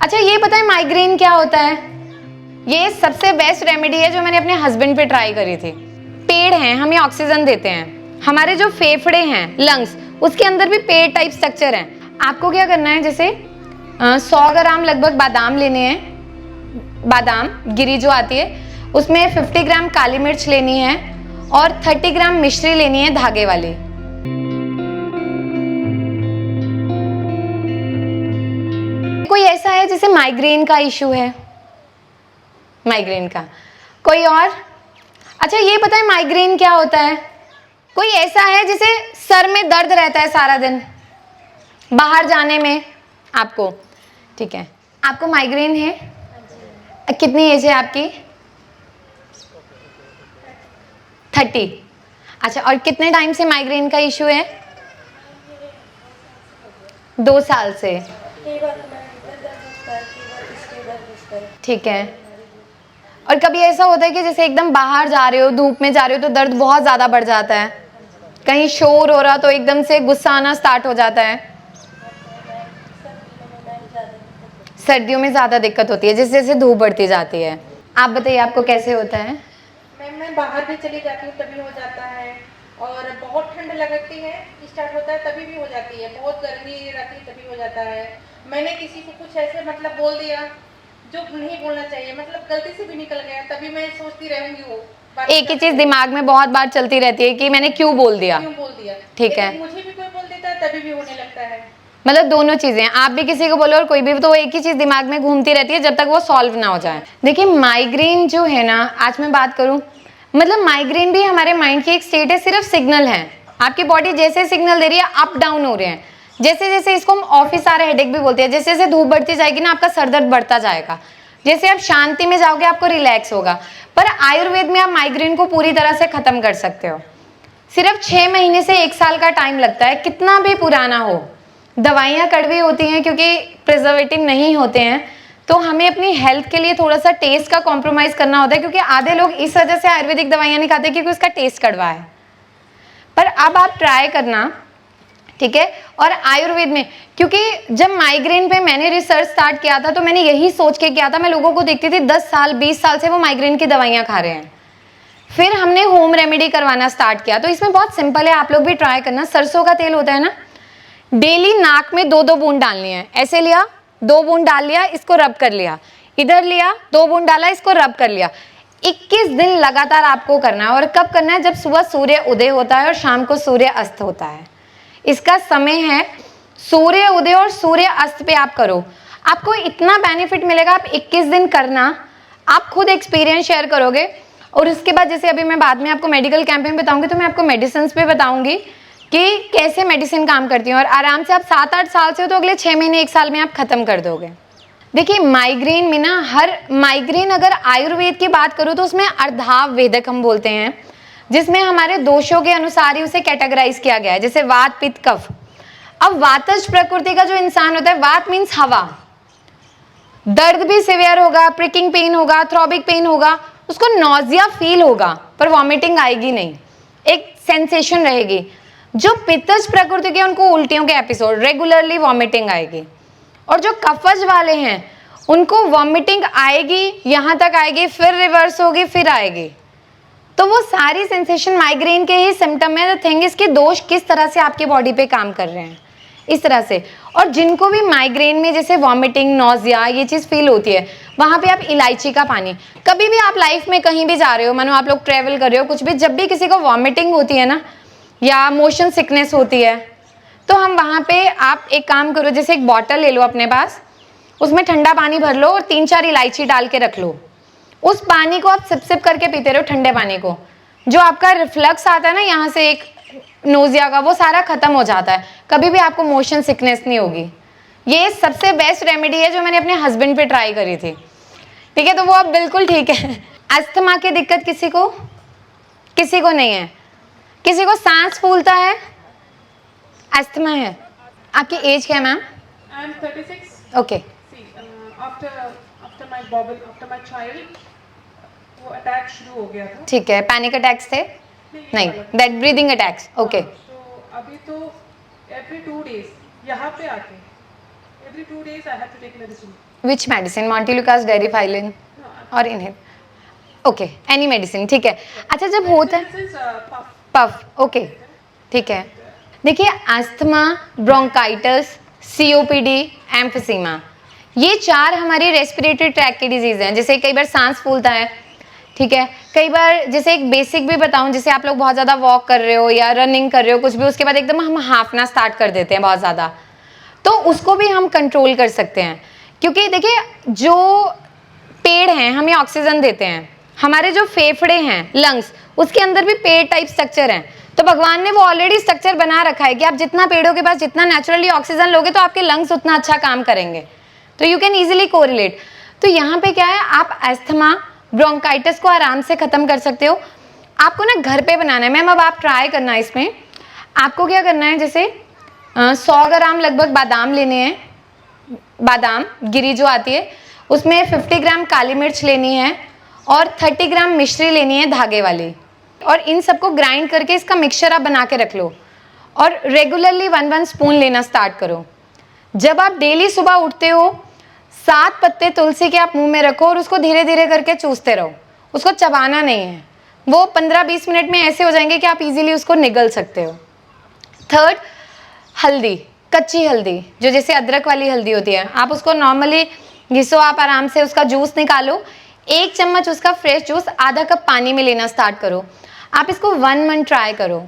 अच्छा ये पता है माइग्रेन क्या होता है? ये सबसे बेस्ट रेमेडी है जो मैंने अपने हस्बैंड पे ट्राई करी थी। पेड़ हैं, हमें ऑक्सीजन देते हैं। हमारे जो फेफड़े हैं, लंग्स, उसके अंदर भी पेड़ टाइप स्ट्रक्चर है। आपको क्या करना है, जैसे 100 ग्राम लगभग बादाम लेने हैं। बादाम गिरी जो आती है, उसमें 50 ग्राम काली मिर्च लेनी है और 30 ग्राम मिश्री लेनी है धागे वाली। कोई ऐसा है जैसे माइग्रेन का इशू है, माइग्रेन का कोई और? अच्छा ये पता है माइग्रेन क्या होता है? कोई ऐसा है जिसे सर में दर्द रहता है सारा दिन, बाहर जाने में आपको, ठीक है, आपको माइग्रेन है? कितनी एज है आपकी? 30। अच्छा, और कितने टाइम से माइग्रेन का इशू है? 2 साल से। ठीक है। और कभी ऐसा होता है कि जैसे एकदम बाहर जा रहे हो, धूप में जा रहे हो, तो दर्द बहुत ज्यादा बढ़ जाता है? कहीं शोर हो रहा तो एकदम से गुस्सा आना स्टार्ट हो जाता है? सर्दियों में ज्यादा दिक्कत होती है जैसे जैसे धूप बढ़ती जाती है। आप बताइए आपको कैसे होता है? मैं बाहर भी चली जाती हूँ तभी हो जाता है, और बहुत ठंड लगती है स्टार्ट होता है तभी भी हो जाती है, बहुत गर्मी रहती है तभी हो जाता है। मैंने किसी को कुछ ऐसे मतलब बोल दिया जो नहीं बोलना चाहिए, मतलब गलती से भी निकल गया, तभी मैं सोचती रहूंगी वो एक ही चीज दिमाग में बहुत बार चलती रहती है कि मैंने क्यों बोल दिया। ठीक है, मुझे भी कोई बोल देता है तभी भी होने लगता है। मतलब दोनों चीजें, आप भी किसी को बोलो और कोई भी, तो एक ही चीज दिमाग में घूमती रहती है जब तक वो सॉल्व ना हो जाए। देखिए माइग्रेन जो है ना, आज मैं बात करूं, मतलब माइग्रेन भी हमारे माइंड की एक स्टेट है, सिर्फ सिग्नल है। आपकी बॉडी जैसे सिग्नल दे रही है, अप डाउन हो रहे हैं। जैसे जैसे इसको हम ऑफिस आ रहे हेडेक भी बोलते हैं, जैसे जैसे धूप बढ़ती जाएगी ना, आपका सर दर्द बढ़ता जाएगा। जैसे आप शांति में जाओगे आपको रिलैक्स होगा। पर आयुर्वेद में आप माइग्रेन को पूरी तरह से खत्म कर सकते हो। सिर्फ 6 महीने से 1 साल का टाइम लगता है, कितना भी पुराना हो। दवाइयाँ कड़वी होती हैं क्योंकि प्रिजर्वेटिव नहीं होते हैं, तो हमें अपनी हेल्थ के लिए थोड़ा सा टेस्ट का कॉम्प्रोमाइज करना होता है, क्योंकि आधे लोग इस वजह से आयुर्वेदिक दवाइयाँ नहीं खाते क्योंकि उसका टेस्ट कड़वा है। पर अब आप ट्राई करना, ठीक है। और आयुर्वेद में, क्योंकि जब माइग्रेन पे मैंने रिसर्च स्टार्ट किया था तो मैंने यही सोच के किया था, मैं लोगों को देखती थी 10 साल 20 साल से वो माइग्रेन की दवाइयाँ खा रहे हैं। फिर हमने होम रेमेडी करवाना स्टार्ट किया, तो इसमें बहुत सिंपल है, आप लोग भी ट्राई करना। सरसों का तेल होता है ना, डेली नाक में 2-2 बूंद डालनी है। ऐसे लिया, 2 बूंद डाल लिया, इसको रब कर लिया, इधर लिया 2 बूंद डाला, इसको रब कर लिया। 21 दिन लगातार आपको करना है। और कब करना है? जब सुबह सूर्य उदय होता है और शाम को सूर्य अस्त होता है। इसका समय है सूर्य उदय और सूर्य अस्त पे आप करो, आपको इतना बेनिफिट मिलेगा। आप 21 दिन करना, आप खुद एक्सपीरियंस शेयर करोगे। और उसके बाद जैसे अभी मैं बाद में आपको मेडिकल कैंपेन बताऊंगी, तो मैं आपको मेडिसिन पे बताऊंगी कि कैसे मेडिसिन काम करती हैं। और आराम से आप 7-8 साल से हो तो अगले 6 महीने 1 साल में आप खत्म कर दोगे। देखिए माइग्रेन में ना, हर माइग्रेन अगर आयुर्वेद की बात करूँ तो उसमें अर्धावेदक हम बोलते हैं, जिसमें हमारे दोषों के अनुसार ही उसे कैटेगराइज किया गया है, जैसे वात पित्त कफ। अब वातज प्रकृति का जो इंसान होता है, वात मीन्स हवा, दर्द भी सिवियर होगा, प्रिकिंग पेन होगा, थ्रॉबिक पेन होगा, उसको नॉजिया फील होगा पर वॉमिटिंग आएगी नहीं, एक सेंसेशन रहेगी। जो पित्तज प्रकृति के, उनको उल्टियों के एपिसोड, रेगुलरली वॉमिटिंग आएगी। और जो कफज वाले हैं उनको वॉमिटिंग आएगी, यहां तक आएगी, फिर रिवर्स होगी, फिर आएगी। तो वो सारी सेंसेशन माइग्रेन के ही सिम्टम है। द थिंग इसके दोष किस तरह से आपकी बॉडी पे काम कर रहे हैं, इस तरह से। और जिनको भी माइग्रेन में जैसे वॉमिटिंग, नॉजिया, ये चीज़ फील होती है, वहाँ पे आप इलायची का पानी, कभी भी आप लाइफ में कहीं भी जा रहे हो, मानो आप लोग ट्रेवल कर रहे हो, कुछ भी, जब भी किसी को वॉमिटिंग होती है ना, या मोशन सिकनेस होती है, तो हम वहाँ पे, आप एक काम करो, जैसे एक बॉटल ले लो अपने पास, उसमें ठंडा पानी भर लो और 3-4 इलायची डाल के रख लो। उस पानी को आप सिप सिप करके पीते रहो, ठंडे पानी को। जो आपका रिफ्लक्स आता है ना यहाँ से, एक नोजिया का, वो सारा खत्म हो जाता है। कभी भी आपको मोशन सिकनेस नहीं होगी। ये सबसे बेस्ट रेमेडी है जो मैंने अपने हस्बैंड पे ट्राई करी थी, ठीक है। तो वो अब बिल्कुल ठीक है। अस्थमा की दिक्कत किसी को? किसी को नहीं है? किसी को सांस फूलता है? अस्थमा है? आपकी एज क्या है ma'am? I am 36. Okay. See, after my child, वो अटैक शुरू हो गया था। ठीक है, पैनिक अटैक्स थे? नहीं, दैट ब्रीदिंग अटैक्स। ओके। तो अभी तो every 2 days यहाँ पे आके every 2 days I have to take medicine. Which medicine? Montelukast, deriphyllin और इन्हें? ओके, एनी मेडिसिन, ठीक है। अच्छा, जब होता है पफ, ओके, ठीक है। देखिए, अस्थमा, ब्रोंकाइटिस, सीओपीडी, एम्फीसीमा, ये 4 हमारी रेस्पिरेटरी ट्रैक की डिजीज हैं। जैसे कई बार सांस फूलता है, ठीक है। कई बार जैसे एक बेसिक भी बताऊं, जैसे आप लोग बहुत ज़्यादा वॉक कर रहे हो या रनिंग कर रहे हो कुछ भी, उसके बाद एकदम हम हाफना स्टार्ट कर देते हैं बहुत ज़्यादा, तो उसको भी हम कंट्रोल कर सकते हैं। क्योंकि देखिए, जो पेड़ हैं हमें ऑक्सीजन देते हैं, हमारे जो फेफड़े हैं, लंग्स, उसके अंदर भी पेड़ टाइप स्ट्रक्चर हैं। तो भगवान ने वो ऑलरेडी स्ट्रक्चर बना रखा है कि आप जितना पेड़ों के पास जितना नेचुरली ऑक्सीजन लोगे तो आपके लंग्स उतना अच्छा काम करेंगे। तो यू कैन इजीली कोरिलेट। तो यहाँ पे क्या है, आप अस्थमा, ब्रोंकाइटिस को आराम से खत्म कर सकते हो। आपको ना घर पे बनाना है मैम, अब आप ट्राई करना है। इसमें आपको क्या करना है, जैसे 100 ग्राम लगभग बादाम लेने हैं, बादाम गिरी जो आती है, उसमें 50 ग्राम काली मिर्च लेनी है और 30 ग्राम मिश्री लेनी है धागे वाली, और इन सबको ग्राइंड करके इसका मिक्सचर आप बना के रख लो और रेगुलरली 1-1 स्पून लेना स्टार्ट करो। जब आप डेली सुबह उठते हो, 7 पत्ते तुलसी के आप मुंह में रखो और उसको धीरे धीरे करके चूसते रहो, उसको चबाना नहीं है। वो 15-20 मिनट में ऐसे हो जाएंगे कि आप इजीली उसको निगल सकते हो। थर्ड, हल्दी, कच्ची हल्दी, जो जैसे अदरक वाली हल्दी होती है, आप उसको नॉर्मली घिसो, आप आराम से उसका जूस निकालो, 1 चम्मच उसका फ्रेश जूस आधा कप पानी में लेना स्टार्ट करो। आप इसको 1 मंथ ट्राई करो,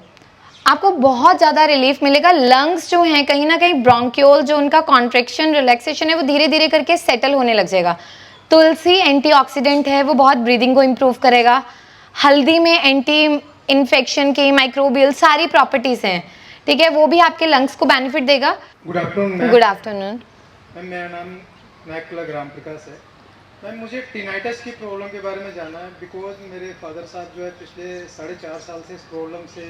आपको बहुत ज़्यादा रिलीफ मिलेगा। लंग्स जो हैं, कहीं ना कहीं ब्रोंक्यूल जो उनका कॉन्ट्रैक्शन रिलैक्सेशन है, वो धीरे धीरे करके सेटल होने लग जाएगा। तुलसी एंटीऑक्सीडेंट है, वो बहुत ब्रीदिंग को इम्प्रूव करेगा। हल्दी में एंटी इन्फेक्शन की, माइक्रोबियल सारी प्रॉपर्टीज़ हैं, ठीक है, वो भी आपके लंग्स को बेनिफिट देगा। Good afternoon. Good afternoon ma'am, मेरा नाम नायकुला ग्राम प्रकाश है। मैम, मुझे टिनाइटस की प्रॉब्लम के बारे में जानना है, बिकॉज मेरे फादर साहब जो है पिछले 4.5 साल से इस प्रॉब्लम से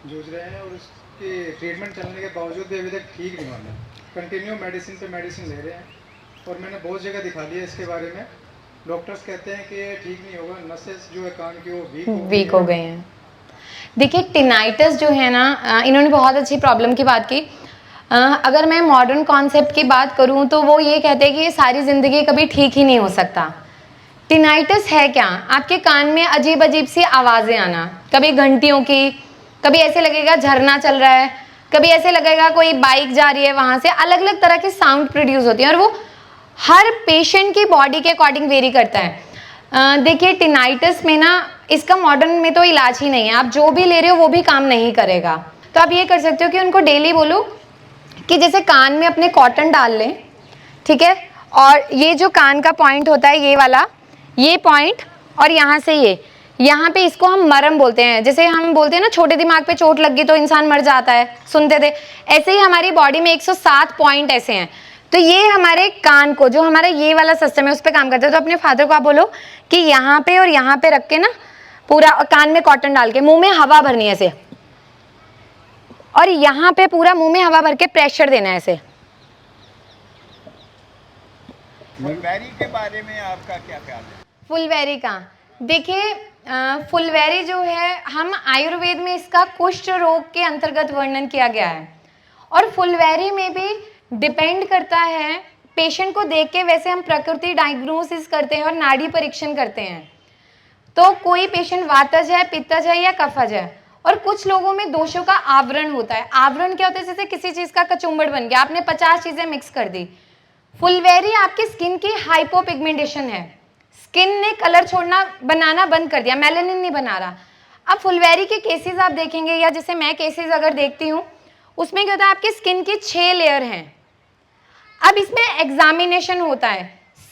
जूझ रहे हैं और उसके ट्रीटमेंट चलने के बावजूद भी अभी तक ठीक नहीं हुआ। कंटिन्यू मेडिसिन पे मेडिसिन ले रहे हैं और मैंने बहुत जगह दिखा लिया इसके बारे में। डॉक्टर्स कहते हैं कि ये ठीक नहीं होगा, नसेस जो है कान की वो वीक हो गए हैं। देखिए, टिनाइटस जो है ना, इन्होंने बहुत अच्छी प्रॉब्लम की बात की। अगर मैं मॉडर्न कॉन्सेप्ट की बात करूं तो वो ये कहते हैं कि ये सारी ज़िंदगी कभी ठीक ही नहीं हो सकता। टिनाइटस है क्या? आपके कान में अजीब अजीब सी आवाज़ें आना, कभी घंटियों की, कभी ऐसे लगेगा झरना चल रहा है, कभी ऐसे लगेगा कोई बाइक जा रही है, वहाँ से अलग अलग तरह की साउंड प्रोड्यूस होती है और वो हर पेशेंट की बॉडी के अकॉर्डिंग वेरी करता है। देखिए, टिनाइटस में ना, इसका मॉडर्न में तो इलाज ही नहीं है, आप जो भी ले रहे हो वो भी काम नहीं करेगा। तो आप ये कर सकते हो कि उनको डेली बोलो कि जैसे कान में अपने कॉटन डाल लें, ठीक है, और ये जो कान का पॉइंट होता है, ये वाला, ये पॉइंट, और यहाँ से ये, यहाँ पे इसको हम मरम बोलते हैं। जैसे हम बोलते हैं ना, छोटे दिमाग पे चोट लग गई तो इंसान मर जाता है, सुनते थे, ऐसे ही हमारी बॉडी में 107 पॉइंट ऐसे हैं। तो ये हमारे कान को, जो हमारा ये वाला सिस्टम है, उस पर काम करते हैं। तो अपने फादर को आप बोलो कि यहाँ पे और यहाँ पे रख के ना, पूरा कान में कॉटन डाल के मुंह में हवा भरनी है ऐसे, और यहाँ पे पूरा मुंह में हवा भर के प्रेशर देना है ऐसे। फुलबेरी के बारे में आपका क्या ख्याल है? फुलबेरी का, देखिए, फुलबेरी जो है, हम आयुर्वेद में इसका कुष्ठ रोग के अंतर्गत वर्णन किया गया है, और फुलबेरी में भी डिपेंड करता है पेशेंट को देख के। वैसे हम प्रकृति डायग्नोसिस करते हैं और नाड़ी परीक्षण करते हैं, तो कोई पेशेंट वातज है, पित्तज है या कफज है, और कुछ लोगों में दोषों का आवरण होता है। आवरण क्या होता है? जैसे किसी चीज का कचुम्बड़ बन गया, आपने 50 चीजें मिक्स कर दी। फुलबेरी आपकी स्किन की हाइपोपिगमेंटेशन है, स्किन ने कलर छोड़ना, बनाना बंद कर दिया, मेलानिन नहीं बना रहा। अब फुलबेरी के केसेस आप देखेंगे, या जैसे मैं केसेस अगर देखती हूँ, उसमें क्या होता है, आपकी स्किन की 6 लेयर हैं। अब इसमें एग्जामिनेशन होता है,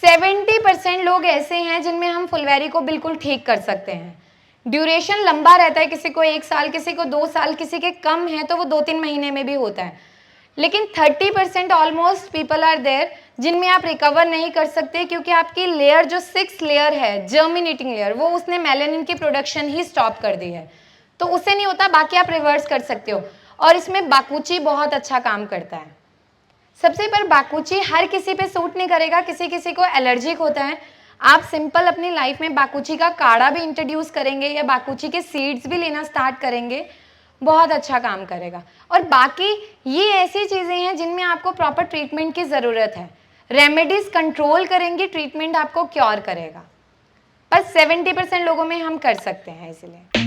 70% लोग ऐसे हैं जिनमें हम फुलबेरी को बिल्कुल ठीक कर सकते हैं। ड्यूरेशन लंबा रहता है, किसी को 1 साल, किसी को 2 साल, किसी के कम है तो वो 2-3 महीने में भी होता है। लेकिन 30% ऑलमोस्ट पीपल आर देयर जिनमें आप रिकवर नहीं कर सकते, क्योंकि आपकी लेयर जो 6 लेयर है, जर्मिनेटिंग लेयर, वो उसने मेलानिन की प्रोडक्शन ही स्टॉप कर दी है, तो उससे नहीं होता। बाकी आप रिवर्स कर सकते हो, और इसमें बाकुची बहुत अच्छा काम करता है। सबसे पर बाकुची हर किसी पे सूट नहीं करेगा, किसी किसी को एलर्जिक होता है। आप सिंपल अपनी लाइफ में बाकुची का काढ़ा भी इंट्रोड्यूस करेंगे या बाकुची के सीड्स भी लेना स्टार्ट करेंगे, बहुत अच्छा काम करेगा। और बाकी ये ऐसी चीज़ें हैं जिनमें आपको प्रॉपर ट्रीटमेंट की ज़रूरत है। रेमेडीज कंट्रोल करेंगे, ट्रीटमेंट आपको क्योर करेगा। बस 70% लोगों में हम कर सकते हैं इसलिए।